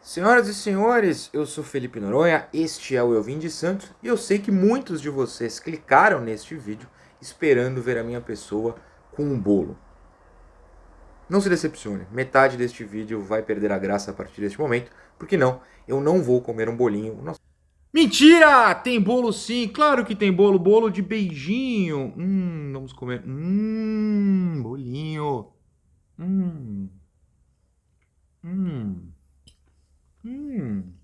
Senhoras e senhores, eu sou Felipe Noronha, este é o Eu Vim de Santos e eu sei que muitos de vocês clicaram neste vídeo esperando ver a minha pessoa com um bolo. Não se decepcione, metade deste vídeo vai perder a graça a partir deste momento, porque não, eu não vou comer um bolinho. Mentira! Tem bolo sim, claro que tem bolo, bolo de beijinho. Vamos comer. Bolinho. Hum, hum, hum,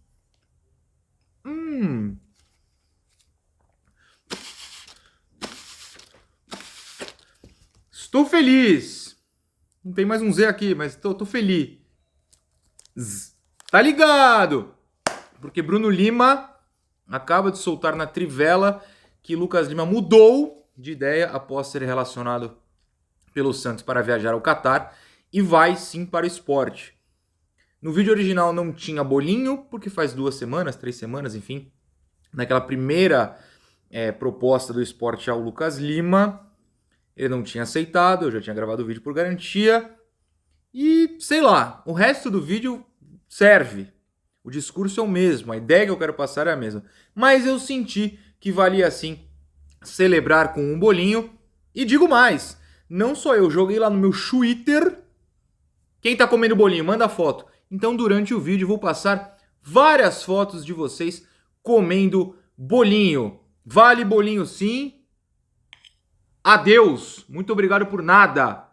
hum. Estou feliz. Não tem mais um Z aqui, mas tô feliz. Tá ligado? Porque Bruno Lima acaba de soltar na Trivela que Lucas Lima mudou de ideia após ser relacionado pelo Santos para viajar ao Catar e vai sim para o esporte. No vídeo original não tinha bolinho, porque faz 2 semanas, 3 semanas, enfim, naquela primeira proposta do esporte ao Lucas Lima, ele não tinha aceitado, eu já tinha gravado o vídeo por garantia. E, sei lá, o resto do vídeo serve. O discurso é o mesmo, a ideia que eu quero passar é a mesma. Mas eu senti que valia sim celebrar com um bolinho. E digo mais, não só eu, joguei lá no meu Twitter. Quem tá comendo bolinho, manda foto. Então durante o vídeo vou passar várias fotos de vocês comendo bolinho. Vale bolinho sim. Adeus, muito obrigado por nada.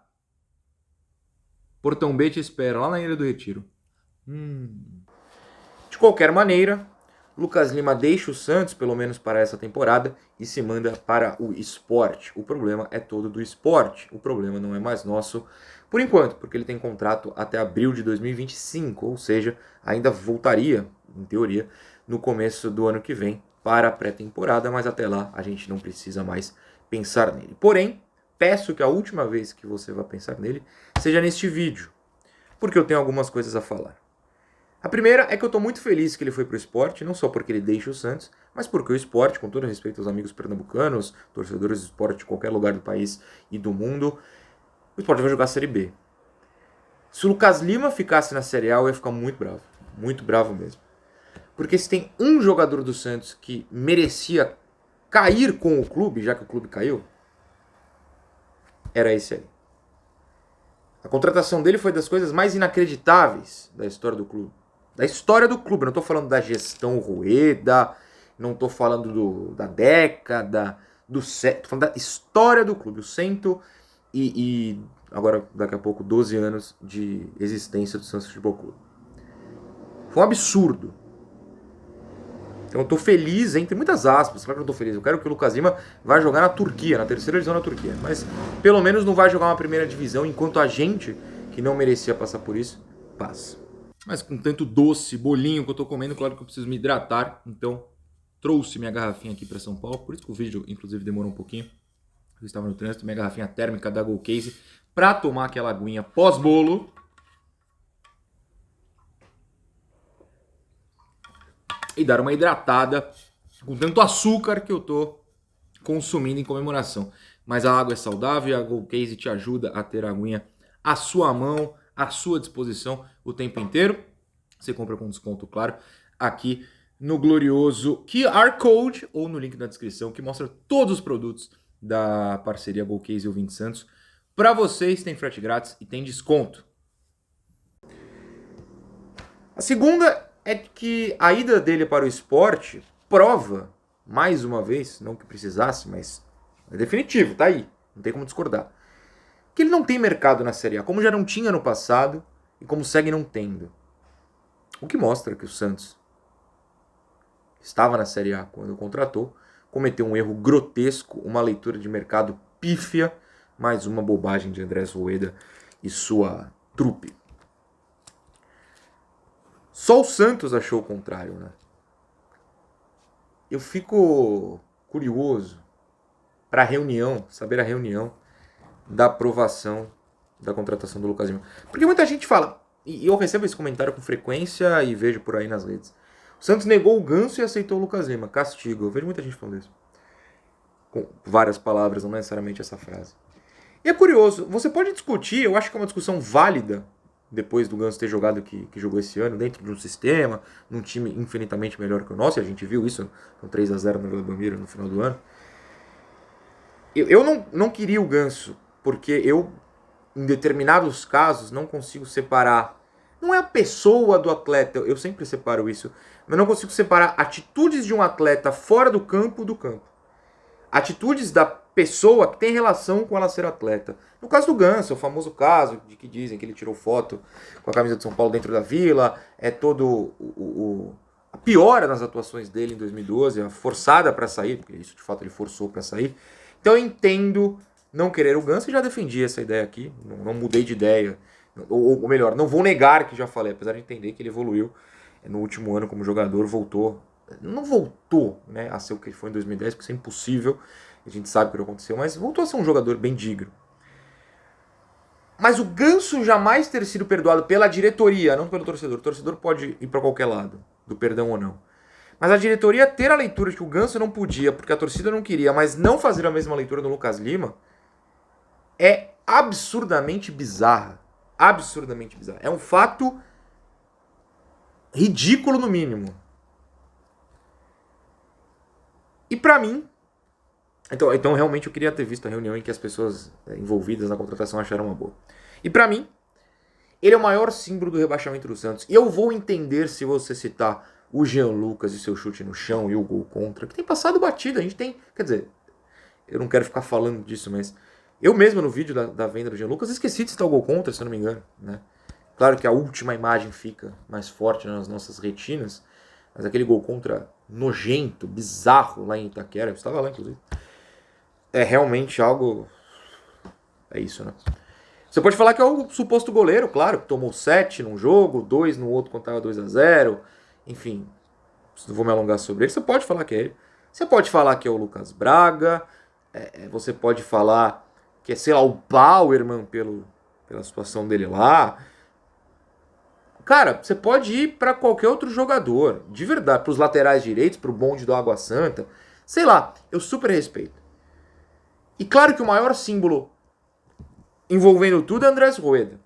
Portão B te espera, lá na Ilha do Retiro. De qualquer maneira, Lucas Lima deixa o Santos, pelo menos para essa temporada, e se manda para o esporte. O problema é todo do esporte. O problema não é mais nosso, por enquanto, porque ele tem contrato até abril de 2025, ou seja, ainda voltaria, em teoria, no começo do ano que vem para a pré-temporada, mas até lá a gente não precisa mais pensar nele. Porém, peço que a última vez que você vai pensar nele seja neste vídeo, porque eu tenho algumas coisas a falar. A primeira é que eu estou muito feliz que ele foi para o esporte, não só porque ele deixa o Santos, mas porque o esporte, com todo respeito aos amigos pernambucanos, torcedores de esporte de qualquer lugar do país e do mundo, o esporte vai jogar a Série B. Se o Lucas Lima ficasse na Série A, eu ia ficar muito bravo mesmo. Porque se tem um jogador do Santos que merecia cair com o clube, já que o clube caiu, era esse aí. A contratação dele foi das coisas mais inacreditáveis da história do clube. Da história do clube, não estou falando da gestão Rueda, não estou falando da década, estou falando da história do clube. O agora daqui a pouco 12 anos de existência do Santos Futebol Clube. Foi um absurdo. Então eu tô feliz, entre muitas aspas, claro que eu tô feliz. Eu quero que o Lucas Lima vá jogar na Turquia, na terceira divisão da Turquia. Mas pelo menos não vai jogar uma primeira divisão, enquanto a gente, que não merecia passar por isso, passa. Mas com tanto doce, bolinho que eu tô comendo, claro que eu preciso me hidratar. Então trouxe minha garrafinha aqui para São Paulo. Por isso que o vídeo, inclusive, demorou um pouquinho. Eu estava no trânsito, minha garrafinha térmica da Gold Case, para tomar aquela aguinha pós-bolo. E dar uma hidratada com tanto açúcar que eu tô consumindo em comemoração. Mas a água é saudável e a Gold Case te ajuda a ter a aguinha à sua mão, à sua disposição o tempo inteiro. Você compra com desconto, claro, aqui no glorioso QR Code ou no link da descrição que mostra todos os produtos da parceria Gold Case e o 20 Santos. Para vocês tem frete grátis e tem desconto. A segunda é que a ida dele para o esporte prova, mais uma vez, não que precisasse, mas é definitivo, tá aí, não tem como discordar, que ele não tem mercado na Série A, como já não tinha no passado e como segue não tendo. O que mostra que o Santos estava na Série A quando contratou, cometeu um erro grotesco, uma leitura de mercado pífia, mais uma bobagem de Andrés Rueda e sua trupe. Só o Santos achou o contrário, né? Eu fico curioso para saber a reunião da aprovação da contratação do Lucas Lima. Porque muita gente fala, e eu recebo esse comentário com frequência e vejo por aí nas redes. O Santos negou o Ganso e aceitou o Lucas Lima. Castigo. Eu vejo muita gente falando isso. Com várias palavras, não necessariamente essa frase. E é curioso, você pode discutir, eu acho que é uma discussão válida, depois do Ganso ter jogado que jogou esse ano, dentro de um sistema, num time infinitamente melhor que o nosso, e a gente viu isso com 3-0 no Vila Belmiro no final do ano. Eu não queria o Ganso, porque eu, em determinados casos, não consigo separar. Não é a pessoa do atleta, eu sempre separo isso, mas não consigo separar atitudes de um atleta fora do campo do campo. Atitudes da pessoa que tem relação com ela ser atleta. No caso do Ganso, o famoso caso de que dizem que ele tirou foto com a camisa de São Paulo dentro da Vila, é todo a piora nas atuações dele em 2012, a forçada para sair, porque isso de fato ele forçou para sair. Então eu entendo não querer o Ganso e já defendi essa ideia aqui, não mudei de ideia. Ou melhor, não vou negar que já falei, apesar de entender que ele evoluiu no último ano como jogador, voltou. Não voltou, né, a ser o que ele foi em 2010, porque isso é impossível, a gente sabe o que aconteceu, mas voltou a ser um jogador bem digno. Mas o Ganso jamais ter sido perdoado pela diretoria, não pelo torcedor. O torcedor pode ir para qualquer lado, do perdão ou não. Mas a diretoria ter a leitura de que o Ganso não podia, porque a torcida não queria, mas não fazer a mesma leitura do Lucas Lima, é absurdamente bizarra. Absurdamente bizarra. É um fato ridículo no mínimo. E pra mim, então realmente eu queria ter visto a reunião em que as pessoas envolvidas na contratação acharam uma boa. E pra mim, ele é o maior símbolo do rebaixamento do Santos. E eu vou entender se você citar o Jean Lucas e seu chute no chão e o gol contra, que tem passado batida. A gente tem, quer dizer, eu não quero ficar falando disso, mas eu mesmo no vídeo da venda do Jean Lucas esqueci de citar o gol contra, se eu não me engano, né? Claro que a última imagem fica mais forte nas nossas retinas, mas aquele gol contra nojento, bizarro lá em Itaquera, eu estava lá inclusive, é realmente algo... É isso, né? Você pode falar que é o suposto goleiro, claro, que tomou 7 num jogo, 2 no outro quando estava 2-0, enfim, não vou me alongar sobre ele. Você pode falar que é ele. Você pode falar que é o Lucas Braga, você pode falar que é, sei lá, o Bauerman pela situação dele lá. Cara, você pode ir para qualquer outro jogador, de verdade, para os laterais direitos, para o bonde do Água Santa, sei lá, eu super respeito. E claro que o maior símbolo envolvendo tudo é Andrés Rueda.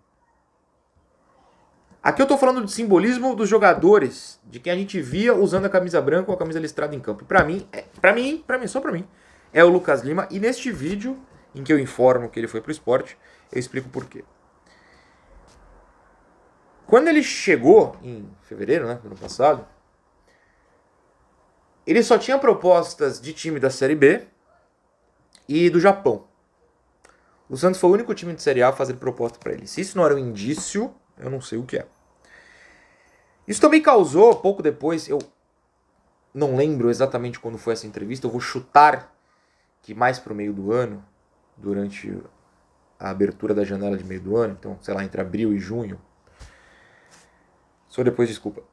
Aqui eu tô falando de simbolismo dos jogadores, de quem a gente via usando a camisa branca ou a camisa listrada em campo. Pra mim, só pra mim, é o Lucas Lima. E neste vídeo, em que eu informo que ele foi pro esporte, eu explico por quê. Quando ele chegou, em fevereiro, né, do ano passado, ele só tinha propostas de time da Série B e do Japão. O Santos foi o único time de Série A a fazer proposta para ele. Se isso não era um indício, eu não sei o que é. Isso também causou, pouco depois, eu não lembro exatamente quando foi essa entrevista, eu vou chutar que mais pro meio do ano, durante a abertura da janela de meio do ano, então, sei lá, entre abril e junho, só depois, desculpa,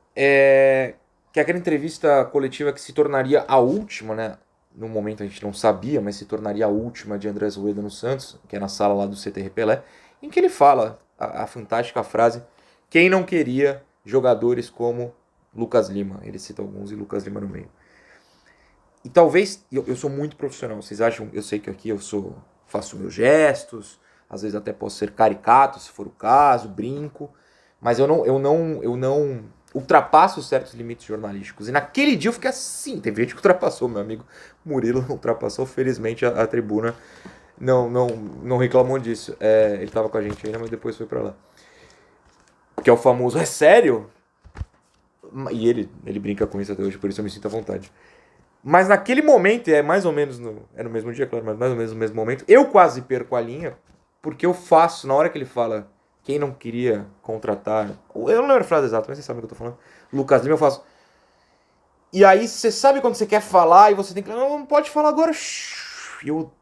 que aquela entrevista coletiva que se tornaria a última, né? No momento a gente não sabia, mas se tornaria a última de Andrés Rueda no Santos, que é na sala lá do CT Pelé, em que ele fala a fantástica frase: quem não queria jogadores como Lucas Lima? Ele cita alguns e Lucas Lima no meio. E talvez, eu sou muito profissional, vocês acham, eu sei que aqui eu faço meus gestos, às vezes até posso ser caricato, se for o caso, brinco, mas eu não ultrapasso certos limites jornalísticos. E naquele dia eu fiquei assim, teve gente que ultrapassou, meu amigo Murilo ultrapassou, felizmente a tribuna não reclamou disso. Ele estava com a gente ainda, mas depois foi pra lá. Que é o famoso, é sério? E ele brinca com isso até hoje, por isso eu me sinto à vontade. Mas naquele momento, é mais ou menos no mesmo dia, claro, mas mais ou menos no mesmo momento, eu quase perco a linha, porque eu faço, na hora que ele fala quem não queria contratar, eu não lembro a frase exata, mas vocês sabem o que eu tô falando, Lucas Lima, eu faço. E aí você sabe quando você quer falar e você tem que, não pode falar agora. E eu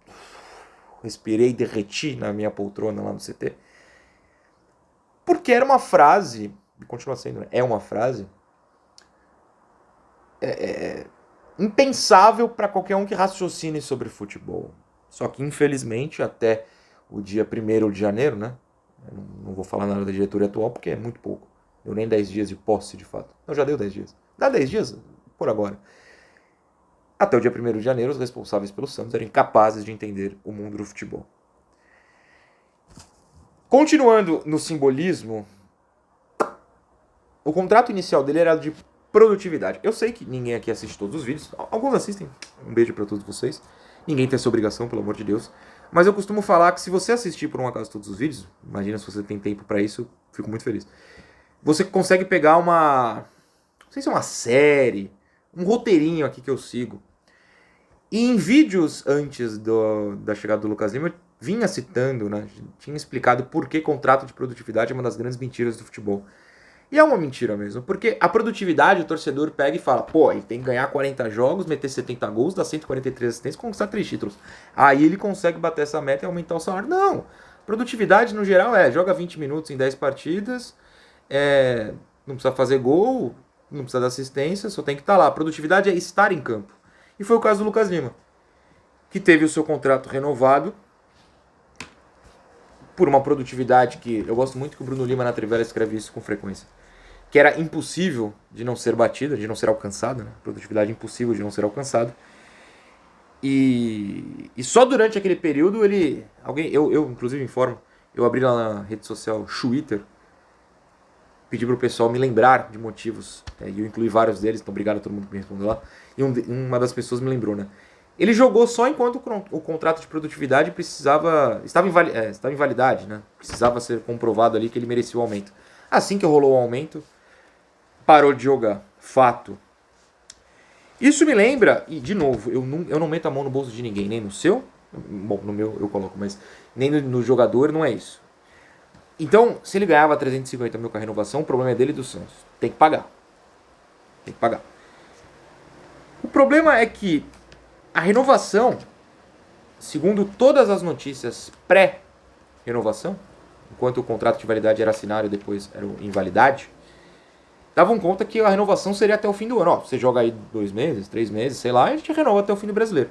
respirei, derreti na minha poltrona lá no CT. Porque era uma frase, e continua sendo, né? É uma frase impensável para qualquer um que raciocine sobre futebol. Só que, infelizmente, até o dia 1º de janeiro, né? Eu não vou falar nada da diretoria atual, porque é muito pouco. Deu nem 10 dias de posse, de fato. Não, já deu 10 dias. Dá 10 dias por agora. Até o dia 1º de janeiro, os responsáveis pelo Santos eram incapazes de entender o mundo do futebol. Continuando no simbolismo, o contrato inicial dele era de produtividade. Eu sei que ninguém aqui assiste todos os vídeos, alguns assistem, um beijo pra todos vocês. Ninguém tem essa obrigação, pelo amor de Deus. Mas eu costumo falar que se você assistir por um acaso todos os vídeos, imagina se você tem tempo pra isso, fico muito feliz. Você consegue pegar uma, não sei se é uma série, um roteirinho aqui que eu sigo. E em vídeos antes da chegada do Lucas Lima, eu vinha citando, né, tinha explicado por que contrato de produtividade é uma das grandes mentiras do futebol. E é uma mentira mesmo, porque a produtividade, o torcedor pega e fala, pô, ele tem que ganhar 40 jogos, meter 70 gols, dar 143 assistências, conquistar 3 títulos. Aí ele consegue bater essa meta e aumentar o salário. Não! Produtividade, no geral, joga 20 minutos em 10 partidas, não precisa fazer gol, não precisa dar assistência, só tem que estar lá. A produtividade é estar em campo. E foi o caso do Lucas Lima, que teve o seu contrato renovado por uma produtividade que eu gosto muito que o Bruno Lima na Trivela escreve isso com frequência, que era impossível de não ser batida, de não ser alcançada, né? Produtividade impossível de não ser alcançada. E só durante aquele período eu inclusive informo, eu abri lá na rede social Twitter, pedi pro pessoal me lembrar de motivos, e eu incluí vários deles, então obrigado a todo mundo que me respondeu lá, e uma das pessoas me lembrou, né? Ele jogou só enquanto o contrato de produtividade estava em validade, né? Precisava ser comprovado ali que ele merecia o aumento. Assim que rolou o aumento, parou de jogar. Fato. Isso me lembra, e de novo, eu não meto a mão no bolso de ninguém, nem no seu, bom, no meu eu coloco, mas nem no jogador, não é isso. Então, se ele ganhava 350 mil com a renovação, o problema é dele e do Santos. Tem que pagar. Tem que pagar. O problema é que a renovação, segundo todas as notícias pré-renovação, enquanto o contrato de validade era assinado e depois era invalidade, davam conta que a renovação seria até o fim do ano. Ó, você joga aí 2 meses, 3 meses, sei lá, e a gente renova até o fim do Brasileiro.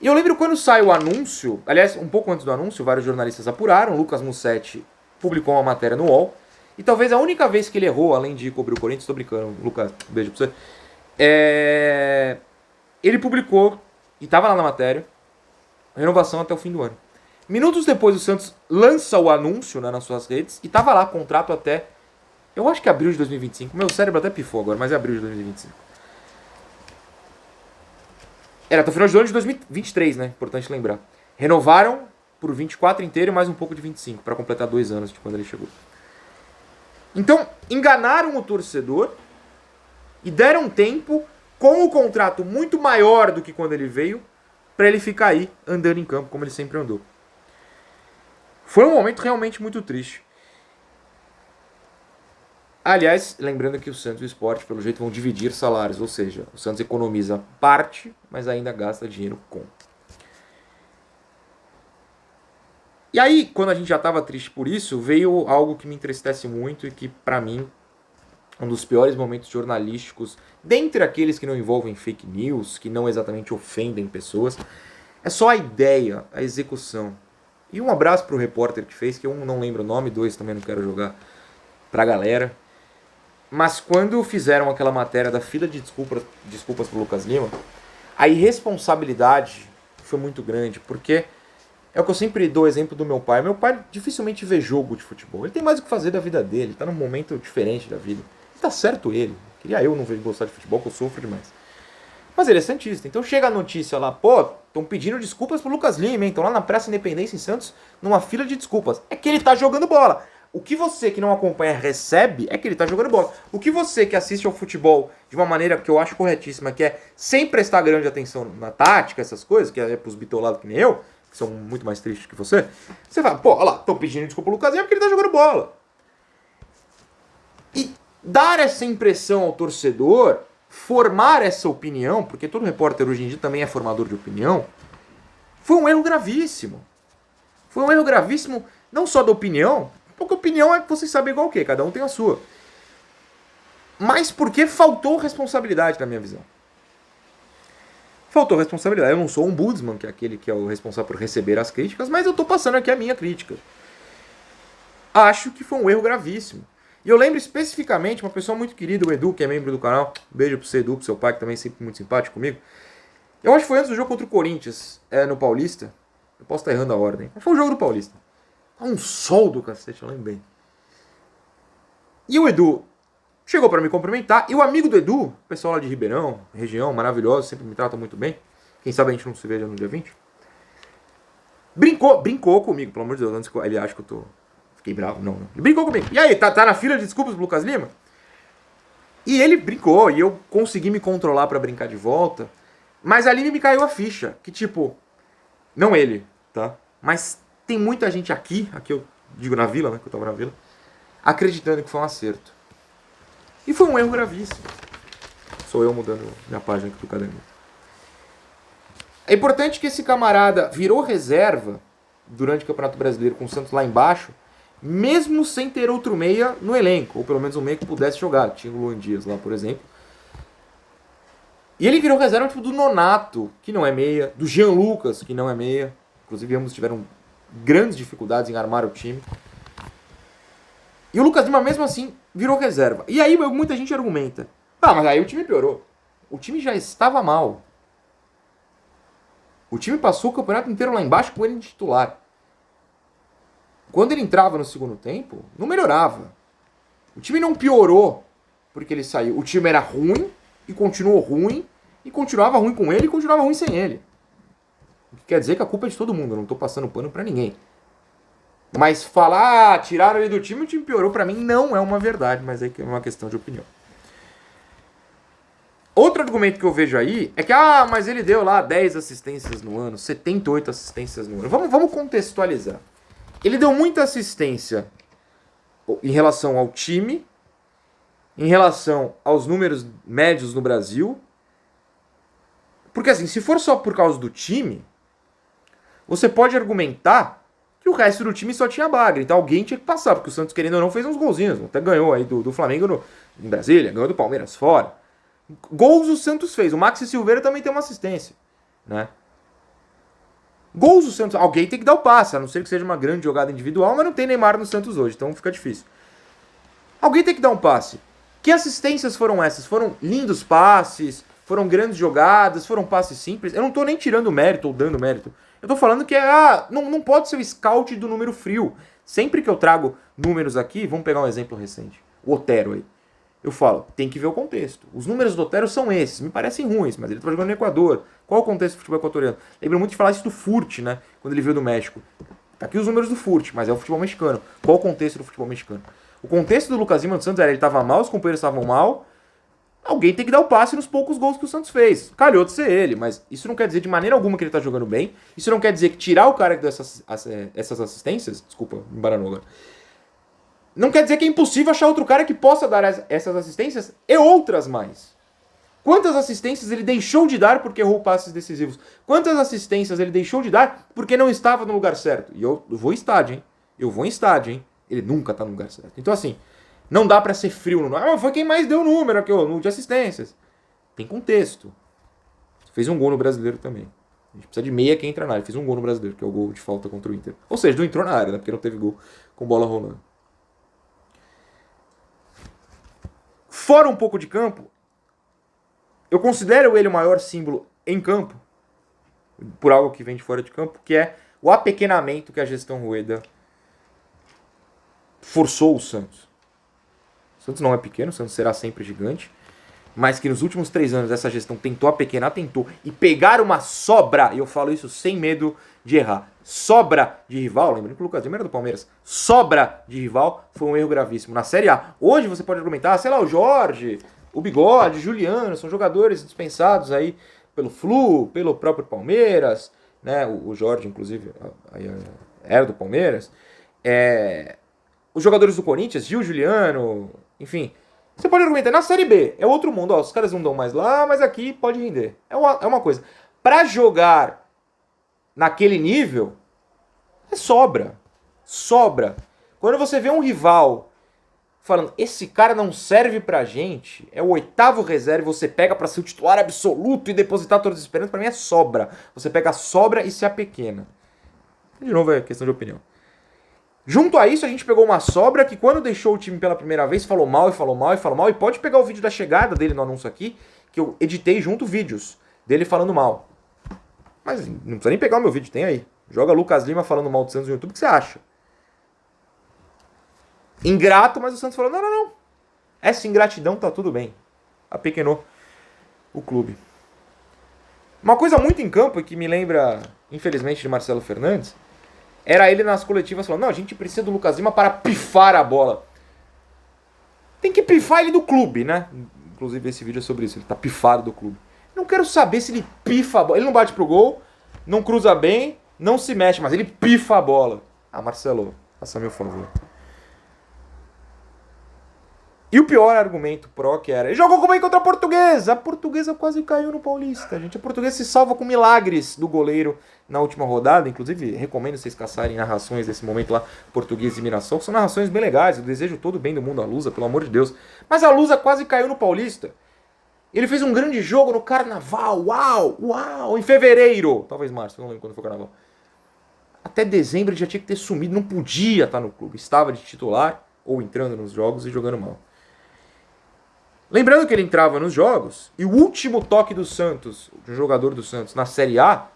E eu lembro quando sai o anúncio, aliás, um pouco antes do anúncio, vários jornalistas apuraram, o Lucas Mussetti publicou uma matéria no UOL, e talvez a única vez que ele errou, além de cobrir o Corinthians, tô brincando, Lucas, um beijo pra você, ele publicou, e estava lá na matéria, renovação até o fim do ano. Minutos depois, o Santos lança o anúncio, né, nas suas redes, e tava lá, contrato até, eu acho que é abril de 2025. Meu cérebro até pifou agora, mas é abril de 2025. Era até o final do ano de 2023, né? Importante lembrar. Renovaram por 24 inteiro e mais um pouco de 25, para completar 2 anos de quando ele chegou. Então, enganaram o torcedor e deram tempo com o contrato muito maior do que quando ele veio, para ele ficar aí andando em campo como ele sempre andou. Foi um momento realmente muito triste. Aliás, lembrando que o Santos e o Sport, pelo jeito, vão dividir salários, ou seja, o Santos economiza parte, mas ainda gasta dinheiro com. E aí, quando a gente já estava triste por isso, veio algo que me entristece muito e que, para mim, um dos piores momentos jornalísticos, dentre aqueles que não envolvem fake news, que não exatamente ofendem pessoas, é só a ideia, a execução. E um abraço pro repórter que fez, que eu não lembro o nome, 2 também não quero jogar pra galera. Mas quando fizeram aquela matéria da fila de desculpas pro Lucas Lima, a irresponsabilidade foi muito grande, porque é o que eu sempre dou exemplo do meu pai. Meu pai dificilmente vê jogo de futebol. Ele tem mais o que fazer da vida dele, ele tá num momento diferente da vida. E tá certo ele. Queria eu não gostar de futebol, que eu sofro demais. Mas ele é santista. Então chega a notícia lá, pô, estão pedindo desculpas pro Lucas Lima, hein? Estão lá na Praça Independência em Santos, numa fila de desculpas. É que ele tá jogando bola. O que você que não acompanha recebe é que ele tá jogando bola. O que você que assiste ao futebol de uma maneira que eu acho corretíssima, que é sem prestar grande atenção na tática, essas coisas, que é pros bitolados que nem eu, que são muito mais tristes que você fala, pô, olha lá, estão pedindo desculpa pro Lucas Lima porque ele tá jogando bola. E dar essa impressão ao torcedor, formar essa opinião, porque todo repórter hoje em dia também é formador de opinião, foi um erro gravíssimo. Foi um erro gravíssimo, não só da opinião, porque opinião é que vocês sabem igual o quê, cada um tem a sua. Mas porque faltou responsabilidade na minha visão. Faltou responsabilidade. Eu não sou um ombudsman, que é aquele que é o responsável por receber as críticas, mas eu tô passando aqui a minha crítica. Acho que foi um erro gravíssimo. E eu lembro especificamente uma pessoa muito querida, o Edu, que é membro do canal. Beijo pro você, Edu, pro seu pai, que também é sempre muito simpático comigo. Eu acho que foi antes do jogo contra o Corinthians, no Paulista. Eu posso estar errando a ordem. Mas foi o jogo do Paulista. Tá um sol do cacete, eu lembro bem. E o Edu, chegou para me cumprimentar, e o amigo do Edu, o pessoal lá de Ribeirão, região maravilhosa, sempre me trata muito bem, quem sabe a gente não se veja no dia 20, brincou comigo, pelo amor de Deus, antes que ele acha que eu fiquei bravo, não. Ele brincou comigo. E aí, tá na fila de desculpas do Lucas Lima? E ele brincou, e eu consegui me controlar para brincar de volta, mas ali me caiu a ficha, que tipo, não ele, tá? Mas tem muita gente aqui eu digo na vila, né, que eu tava na vila, acreditando que foi um acerto. E foi um erro gravíssimo. Sou eu mudando minha página aqui do caderno. É importante que esse camarada virou reserva durante o Campeonato Brasileiro com o Santos lá embaixo, mesmo sem ter outro meia no elenco, ou pelo menos um meia que pudesse jogar. Tinha o Luan Dias lá, por exemplo. E ele virou reserva tipo do Nonato, que não é meia, do Jean Lucas, que não é meia. Inclusive ambos tiveram grandes dificuldades em armar o time. E o Lucas Lima, mesmo assim, virou reserva. E aí muita gente argumenta, mas aí o time piorou. O time já estava mal. O time passou o campeonato inteiro lá embaixo com ele de titular. Quando ele entrava no segundo tempo, não melhorava. O time não piorou porque ele saiu. O time era ruim e continuou ruim, e continuava ruim com ele e continuava ruim sem ele. O que quer dizer que a culpa é de todo mundo, eu não tô passando pano pra ninguém. Mas falar, tiraram ele do time e o time piorou, pra mim não é uma verdade, mas é uma questão de opinião. Outro argumento que eu vejo aí é que, mas ele deu lá 10 assistências no ano, 78 assistências no ano. Vamos contextualizar. Ele deu muita assistência em relação ao time, em relação aos números médios no Brasil. Porque assim, se for só por causa do time, você pode argumentar que o resto do time só tinha bagre. Então alguém tinha que passar, porque o Santos, querendo ou não, fez uns golzinhos. Até ganhou aí do Flamengo em Brasília, ganhou do Palmeiras fora. Gols o Santos fez. O Maxi Silveira também tem uma assistência, né? Gols o Santos... Alguém tem que dar o passe, a não ser que seja uma grande jogada individual, mas não tem Neymar no Santos hoje, então fica difícil. Alguém tem que dar um passe. Que assistências foram essas? Foram lindos passes, foram grandes jogadas, foram passes simples. Eu não tô nem tirando mérito ou dando mérito. Eu tô falando que não pode ser o scout do número frio. Sempre que eu trago números aqui, vamos pegar um exemplo recente. O Otero aí. Eu falo, tem que ver o contexto. Os números do Otero são esses. Me parecem ruins, mas ele tá jogando no Equador. Qual o contexto do futebol equatoriano? Lembro muito de falar isso do Furt, né? Quando ele veio do México. Tá aqui os números do Furt, mas é o futebol mexicano. Qual o contexto do futebol mexicano? O contexto do Lucas Lima do Santos era ele tava mal, os companheiros estavam mal. Alguém tem que dar o passe nos poucos gols que o Santos fez. Calhou de ser ele, mas isso não quer dizer de maneira alguma que ele tá jogando bem. Isso não quer dizer que tirar o cara que deu essas assistências... Desculpa, me embaranou agora. Não quer dizer que é impossível achar outro cara que possa dar essas assistências e outras mais. Quantas assistências ele deixou de dar porque errou passes decisivos? Quantas assistências ele deixou de dar porque não estava no lugar certo? E eu vou em estádio, hein? Eu vou em estádio, hein? Ele nunca tá no lugar certo. Então assim, não dá pra ser frio. Foi quem mais deu número aqui, ó, de assistências. Tem contexto. Fez um gol no Brasileiro também. A gente precisa de meia que entra na área. Fez um gol no Brasileiro, que é o gol de falta contra o Inter. Ou seja, não entrou na área, né? Porque não teve gol com bola rolando. Fora um pouco de campo, eu considero ele o maior símbolo em campo, por algo que vem de fora de campo, que é o apequenamento que a gestão Rueda forçou o Santos. O Santos não é pequeno, o Santos será sempre gigante, mas que nos últimos 3 anos essa gestão tentou apequenar, tentou, e pegar uma sobra, e eu falo isso sem medo de errar, sobra de rival, lembrando que o Lucas Lima era do Palmeiras, sobra de rival foi um erro gravíssimo na Série A. Hoje você pode argumentar, sei lá, o Jorge, o Bigode, o Juliano, são jogadores dispensados aí pelo Flu, pelo próprio Palmeiras, né? O Jorge, inclusive, era do Palmeiras. Os jogadores do Corinthians, Gil, Juliano, enfim. Você pode argumentar, na Série B, é outro mundo, os caras não dão mais lá, mas aqui pode render. É uma coisa. Pra jogar naquele nível, sobra. Sobra. Quando você vê um rival falando, esse cara não serve pra gente, é o 8º reserva, você pega pra ser o titular absoluto e depositar todas as esperanças, pra mim é sobra. Você pega a sobra e se apequena. De novo, é questão de opinião. Junto a isso, a gente pegou uma sobra que quando deixou o time pela primeira vez, falou mal, e pode pegar o vídeo da chegada dele no anúncio aqui, que eu editei junto vídeos dele falando mal. Mas não precisa nem pegar o meu vídeo, tem aí. Joga Lucas Lima falando mal do Santos no YouTube, o que você acha? Ingrato, mas o Santos falou, não. Essa ingratidão tá tudo bem. Apequenou o clube. Uma coisa muito em campo e que me lembra, infelizmente, de Marcelo Fernandes, era ele nas coletivas falando, não, a gente precisa do Lucas Lima para pifar a bola. Tem que pifar ele do clube, né? Inclusive esse vídeo é sobre isso, ele tá pifado do clube. Não quero saber se ele pifa a bola. Ele não bate pro gol, não cruza bem, não se mexe, mas ele pifa a bola. Ah, Marcelo, faça meu favor. E o pior argumento pró que era, ele jogou bem contra a Portuguesa. A Portuguesa quase caiu no Paulista, gente. A Portuguesa se salva com milagres do goleiro na última rodada. Inclusive, recomendo vocês caçarem narrações desse momento lá, Portuguesa e Mirassol. São narrações bem legais. Eu desejo todo o bem do mundo à Lusa, pelo amor de Deus. Mas a Lusa quase caiu no Paulista. Ele fez um grande jogo no Carnaval. Uau, em fevereiro. Talvez março, não lembro quando foi o Carnaval. Até dezembro ele já tinha que ter sumido. Não podia estar no clube. Estava de titular ou entrando nos jogos e jogando mal. Lembrando que ele entrava nos jogos, e o último toque do Santos, do jogador do Santos, na Série A,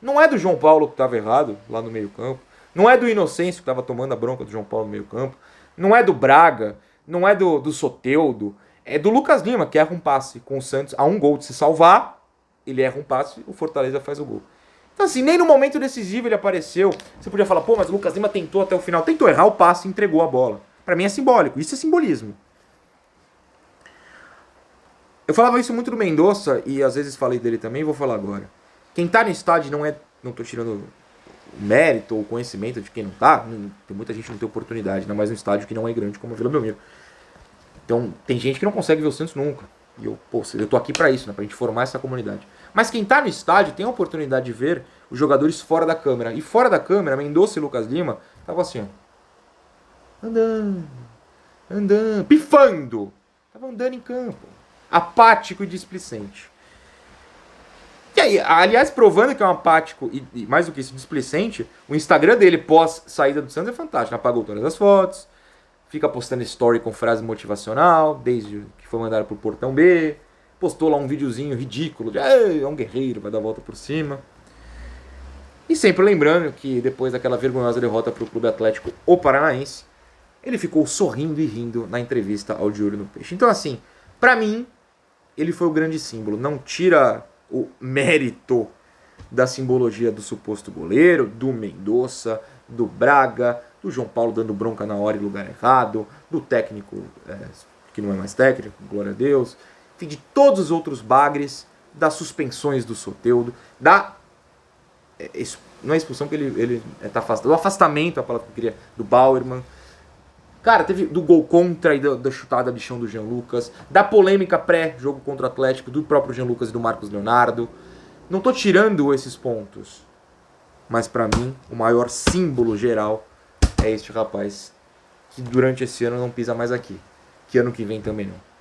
não é do João Paulo que estava errado lá no meio campo, não é do Inocêncio que estava tomando a bronca do João Paulo no meio campo, não é do Braga, não é do Soteldo, é do Lucas Lima, que erra um passe com o Santos a um gol de se salvar, ele erra um passe, o Fortaleza faz o gol. Então assim, nem no momento decisivo ele apareceu. Você podia falar, pô, mas o Lucas Lima tentou até o final, tentou errar o passe e entregou a bola. Pra mim é simbólico, isso é simbolismo. Eu falava isso muito do Mendonça e às vezes falei dele também e vou falar agora. Quem tá no estádio não tô tirando o mérito ou o conhecimento de quem não tá. Tem muita gente que não tem oportunidade, ainda mais um estádio que não é grande como a Vila Belmiro. Então tem gente que não consegue ver o Santos nunca. E eu tô aqui pra isso, né? Pra gente formar essa comunidade. Mas quem tá no estádio tem a oportunidade de ver os jogadores fora da câmera. E fora da câmera, Mendonça e Lucas Lima tava assim, ó. Andando, pifando. Tava andando em campo. Apático e displicente. E aí, aliás, provando que é um apático e mais do que isso, displicente, o Instagram dele pós saída do Santos é fantástico. Apagou todas as fotos, fica postando story com frase motivacional, desde que foi mandado pro Portão B, postou lá um videozinho ridículo de é um guerreiro, vai dar a volta por cima. E sempre lembrando que depois daquela vergonhosa derrota pro Clube Atlético o Paranaense, ele ficou sorrindo e rindo na entrevista ao De Olho no Peixe. Então assim, pra mim, ele foi o grande símbolo. Não tira o mérito da simbologia do suposto goleiro, do Mendonça, do Braga, do João Paulo dando bronca na hora e lugar errado, do técnico que não é mais técnico, glória a Deus, enfim, de todos os outros bagres, das suspensões do Soteldo, não é expulsão que ele tá afastado, do afastamento, a palavra que eu queria, do Bauerman. Cara, teve do gol contra e da chutada de chão do Jean Lucas, da polêmica pré-jogo contra o Atlético, do próprio Jean Lucas e do Marcos Leonardo. Não tô tirando esses pontos, mas pra mim o maior símbolo geral é este rapaz, que durante esse ano não pisa mais aqui, que ano que vem também não.